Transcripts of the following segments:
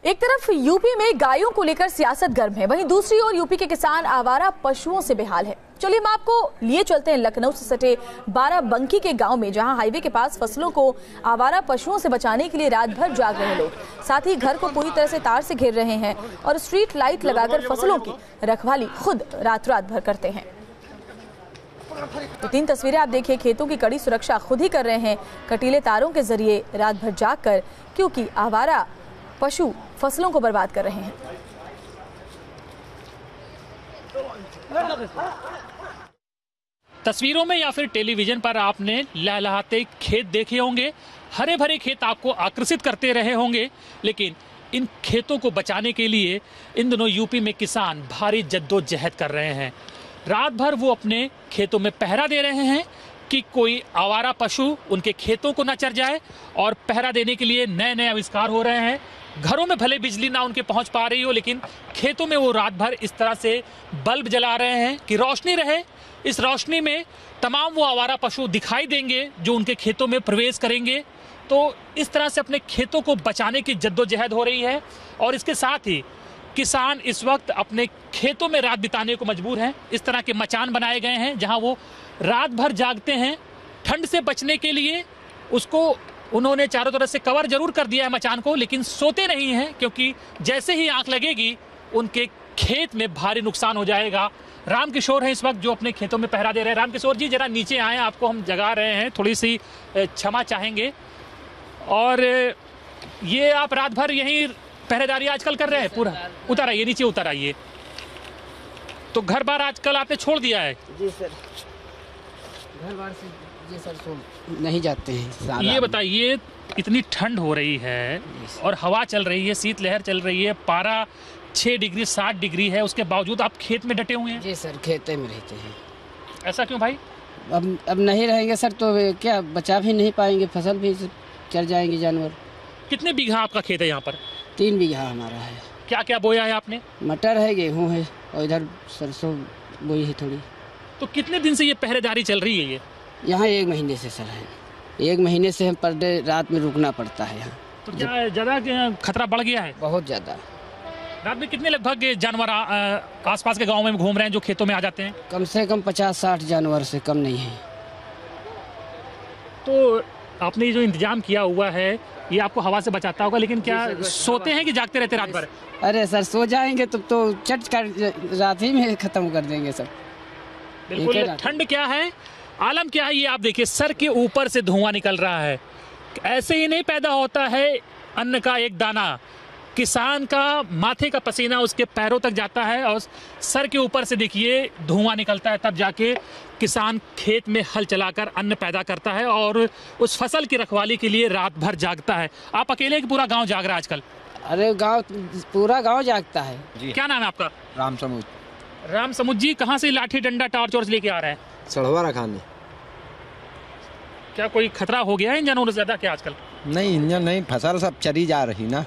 एक तरफ यूपी में गायों को लेकर सियासत गर्म है, वहीं दूसरी ओर यूपी के किसान आवारा पशुओं से बेहाल है। चलिए हम आपको लिए चलते हैं लखनऊ से सटे बाराबंकी के गांव में, जहां हाईवे के पास फसलों को आवारा पशुओं से बचाने के लिए रात भर जाग रहे लोग, साथ ही घर को पूरी तरह से तार से घेर रहे हैं और स्ट्रीट लाइट लगाकर फसलों की रखवाली खुद रात भर करते हैं। तो 3 तस्वीरें आप देखिए, खेतों की कड़ी सुरक्षा खुद ही कर रहे हैं कटीले तारों के जरिए रात भर जाग कर, क्योंकि आवारा पशु फसलों को बर्बाद कर रहे हैं। तस्वीरों में या फिर टेलीविजन पर आपने लहलहाते खेत देखे होंगे, हरे भरे खेत आपको आकर्षित करते रहे होंगे, लेकिन इन खेतों को बचाने के लिए इन दिनों यूपी में किसान भारी जद्दोजहद कर रहे हैं। रात भर वो अपने खेतों में पहरा दे रहे हैं कि कोई आवारा पशु उनके खेतों को न चर जाए, और पहरा देने के लिए नए नए आविष्कार हो रहे हैं। घरों में भले बिजली ना उनके पहुंच पा रही हो, लेकिन खेतों में वो रात भर इस तरह से बल्ब जला रहे हैं कि रोशनी रहे। इस रोशनी में तमाम वो आवारा पशु दिखाई देंगे जो उनके खेतों में प्रवेश करेंगे। तो इस तरह से अपने खेतों को बचाने की जद्दोजहद हो रही है, और इसके साथ ही किसान इस वक्त अपने खेतों में रात बिताने को मजबूर हैं। इस तरह के मचान बनाए गए हैं जहां वो रात भर जागते हैं। ठंड से बचने के लिए उसको उन्होंने चारों तरफ से कवर जरूर कर दिया है मचान को, लेकिन सोते नहीं हैं, क्योंकि जैसे ही आंख लगेगी उनके खेत में भारी नुकसान हो जाएगा। रामकिशोर हैं इस वक्त जो अपने खेतों में पहरा दे रहे हैं। रामकिशोर जी, जरा नीचे आए, आपको हम जगा रहे हैं, थोड़ी सी क्षमा चाहेंगे। और ये आप रात भर यहीं पहरेदारी आजकल कर रहे हैं? पूरा उतर आइए, नीचे उतर आइए। तो घर बार आजकल आपने छोड़ दिया है? जी सर, घर बार से जी सर नहीं जाते हैं। ये बताइए, इतनी ठंड हो रही है और हवा चल रही है, शीतलहर चल रही है, पारा 6 डिग्री 7 डिग्री है, उसके बावजूद आप खेत में डटे हुए हैं? जी सर, खेते में रहते हैं। ऐसा क्यों भाई? अब नहीं रहेंगे सर तो क्या बचा भी नहीं पाएंगे, फसल भी चल जाएंगे जानवर। कितने बीघा आपका खेत है यहाँ पर? 3 बीघा हमारा है। क्या क्या बोया है आपने? मटर है, गेहूँ है, और इधर सरसों बोई है थोड़ी। तो कितने दिन से ये पहरेदारी चल रही है? ये यहाँ 1 महीने से सर है। 1 महीने से हम पर डे रात में रुकना पड़ता है यहाँ। तो क्या ज़्यादा खतरा बढ़ गया है? बहुत ज़्यादा। रात में कितने लगभग जानवर आसपास के गाँव में घूम रहे हैं जो खेतों में आ जाते हैं? कम से कम 50-60 जानवर से कम नहीं है। तो आपने जो इंतजाम किया हुआ है ये आपको हवा से बचाता होगा, लेकिन क्या सोते हैं कि जागते रहते रात भर? अरे सर, सो जाएंगे तो चट कर रात ही में खत्म कर देंगे सर। बिल्कुल। ठंड क्या है, आलम क्या है, ये आप देखिए, सर के ऊपर से धुआं निकल रहा है। ऐसे ही नहीं पैदा होता है अन्न का एक दाना। किसान का माथे का पसीना उसके पैरों तक जाता है और सर के ऊपर से देखिए धुआं निकलता है, तब जाके किसान खेत में हल चलाकर अन्न पैदा करता है और उस फसल की रखवाली के लिए रात भर जागता है। आप अकेले कि पूरा गांव जाग रहा है आजकल? अरे गांव, पूरा गांव जागता है जी। क्या नाम है आपका? रामसमुद। रामसमुद जी, कहाँ से लाठी डंडा टॉर्च वॉर्च लेके आ रहे हैं? सड़वा रखाने। क्या कोई खतरा हो गया है इन जानवरों से ज्यादा क्या आजकल? नहीं, इंजन नहीं, फसल सब चली जा रही ना।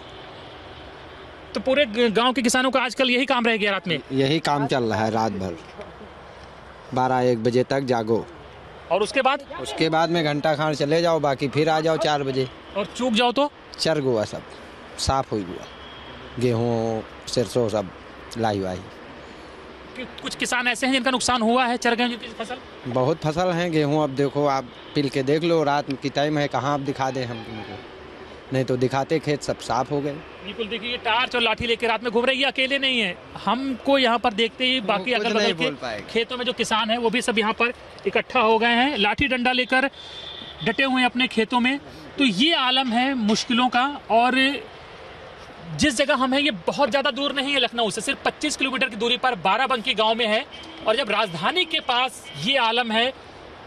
तो पूरे गांव के किसानों का आजकल यही काम रह गया, रात में यही काम चल रहा है, रात भर 12-1 बजे तक जागो, और उसके बाद में घंटा खान चले जाओ, बाकी फिर आ जाओ 4 बजे। और चूक जाओ तो चर गुआ सब साफ हो गया, गेहूँ सरसों सब लाई वाई। कुछ किसान ऐसे हैं जिनका नुकसान हुआ है, चर गए जिनकी फसल? बहुत फसल हैं। गेहूँ अब देखो, आप पिल के देख लो, रात की टाइम है, कहाँ आप दिखा दें हम तुमको, नहीं तो दिखाते खेत सब साफ हो गए। बिल्कुल। देखिए, टार्च और लाठी लेकर रात में घूम रही है, अकेले नहीं है। हमको यहाँ पर देखते ही बाकी अगल बगल के खेतों में जो किसान हैं वो भी सब यहाँ पर इकट्ठा हो गए हैं, लाठी डंडा लेकर डटे हुए हैं अपने खेतों में। तो ये आलम है मुश्किलों का। और जिस जगह हम हैं ये बहुत ज़्यादा दूर नहीं है लखनऊ से, सिर्फ 25 किलोमीटर की दूरी पर बाराबंकी गाँव में है। और जब राजधानी के पास ये आलम है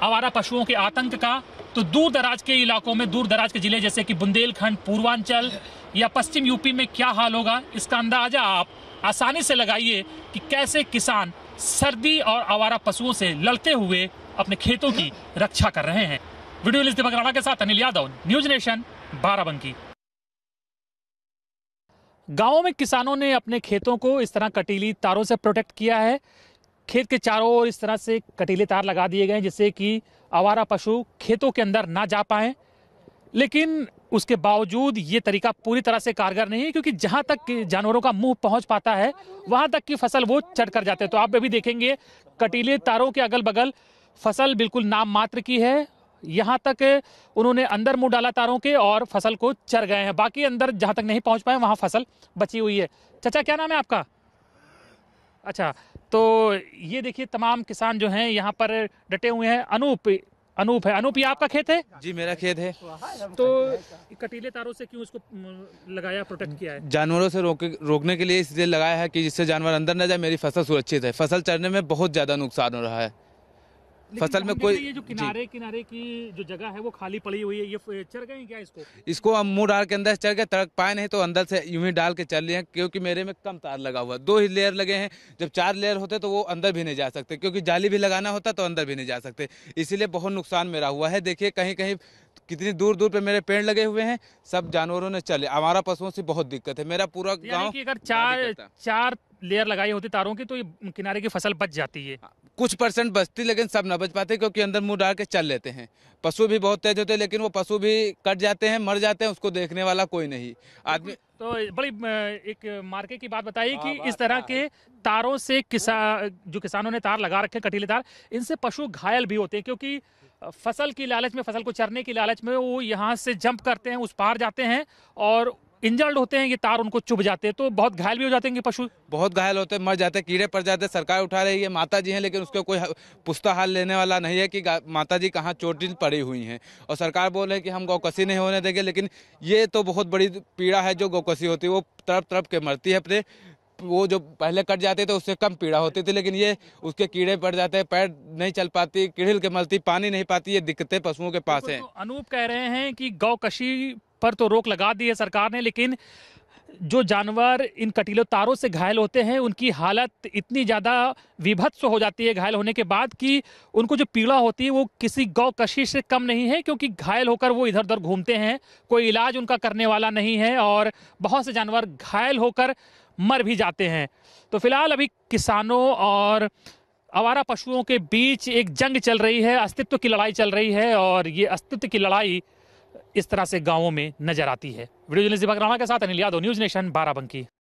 आवारा पशुओं के आतंक का, तो दूर दराज के इलाकों में, दूर दराज के जिले जैसे कि बुंदेलखंड, पूर्वांचल या पश्चिम यूपी में क्या हाल होगा, इसका अंदाजा आप आसानी से लगाइए कि कैसे किसान सर्दी और आवारा पशुओं से लड़ते हुए अपने खेतों की रक्षा कर रहे हैं। वीडियो लिस्ट बगराड़ा के साथ अनिल यादव, न्यूज नेशन, बाराबंकी। गाँव में किसानों ने अपने खेतों को इस तरह कटीली तारों से प्रोटेक्ट किया है। खेत के चारों ओर इस तरह से कटीले तार लगा दिए गए हैं जिससे कि आवारा पशु खेतों के अंदर ना जा पाएं। लेकिन उसके बावजूद ये तरीका पूरी तरह से कारगर नहीं है, क्योंकि जहां तक जानवरों का मुंह पहुंच पाता है वहां तक की फसल वो चढ़ कर जाते हैं। तो आप अभी देखेंगे कटीले तारों के अगल बगल फसल बिल्कुल नाम मात्र की है। यहाँ तक उन्होंने अंदर मुंह डाला तारों के और फसल को चर गए हैं, बाकी अंदर जहां तक नहीं पहुंच पाए वहां फसल बची हुई है। चाचा क्या नाम है आपका? अच्छा, तो ये देखिए तमाम किसान जो हैं यहाँ पर डटे हुए हैं। अनूप है। अनूप, ये आपका खेत है? जी मेरा खेत है। तो कटीले तारों से क्यों इसको लगाया, प्रोटेक्ट किया है? जानवरों से रोकने के लिए इसलिए लगाया है कि जिससे जानवर अंदर न जाए, मेरी फसल सुरक्षित है। फसल चरने में बहुत ज्यादा नुकसान हो रहा है। फसल में कोई ये जो किनारे की जो जगह है वो खाली पड़ी हुई है, ये चर गए क्या इसको हम मुंह डाल के अंदर चढ़ के तड़क पाए नहीं तो अंदर से यूं ही डाल के चल लिए हैं, क्योंकि मेरे में कम तार लगा हुआ है। 2 ही लेयर लगे हैं। जब 4 लेयर होते तो वो अंदर भी नहीं जा सकते, क्योंकि जाली भी लगाना होता तो अंदर भी नहीं जा सकते। इसीलिए बहुत नुकसान मेरा हुआ है। देखिए कहीं कहीं कितनी दूर दूर पे मेरे पेड़ लगे हुए हैं, सब जानवरों ने चले। हमारा पशुओं से बहुत दिक्कत है। मेरा पूरा गाँव, अगर 4 लेयर लगाई होती तारों की तो ये किनारे की फसल बच जाती है। कुछ % बचती, लेकिन सब ना बच पाते, क्योंकि अंदर मुंह डाल के चल लेते हैं। पशु भी बहुत तेज होते हैं, लेकिन वो पशु भी कट जाते हैं, मर जाते हैं, उसको देखने वाला कोई नहीं आदमी। तो बड़ी एक मार्के की बात बताइए कि इस तरह के तारों से जो किसानों ने तार लगा रखे, कटीले तार, इनसे पशु घायल भी होते हैं, क्योंकि फसल की लालच में, फसल को चरने की लालच में वो यहाँ से जंप करते हैं, उस पार जाते हैं और इंजर्ड होते हैं, ये तार उनको चुभ जाते हैं, तो बहुत घायल भी हो जाते हैं पशु। बहुत घायल होते हैं, मर जाते हैं, कीड़े पड़ जाते हैं। सरकार उठा रही है, माता जी हैं, लेकिन उसका कोई पुश्ता हाल लेने वाला नहीं है कि माता जी कहाँ चोटिल पड़ी हुई हैं। और सरकार बोल रही है कि हम गौकसी नहीं होने देंगे, लेकिन ये तो बहुत बड़ी पीड़ा है जो गौकसी होती है। वो तड़प तड़प के मरती है अपने, वो जो पहले कट जाते थे उससे कम पीड़ा होती थी, लेकिन ये उसके कीड़े पड़ जाते हैं, पैर नहीं चल पाती, किड़िल के मरती, पानी नहीं पाती। ये दिक्कतें पशुओं के पास है। तो अनूप कह रहे हैं कि गौकशी पर तो रोक लगा दी है सरकार ने, लेकिन जो जानवर इन कटीले तारों से घायल होते हैं उनकी हालत इतनी ज़्यादा विभत्स हो जाती है घायल होने के बाद कि उनको जो पीड़ा होती है वो किसी गौकशी से कम नहीं है, क्योंकि घायल होकर वो इधर उधर घूमते हैं, कोई इलाज उनका करने वाला नहीं है और बहुत से जानवर घायल होकर मर भी जाते हैं। तो फिलहाल अभी किसानों और आवारा पशुओं के बीच एक जंग चल रही है, अस्तित्व की लड़ाई चल रही है और ये अस्तित्व की लड़ाई इस तरह से गांवों में नजर आती है। वीडियो जर्नलिस्ट दीपक राणा के साथ अनिल यादव, न्यूज़ नेशन, बाराबंकी।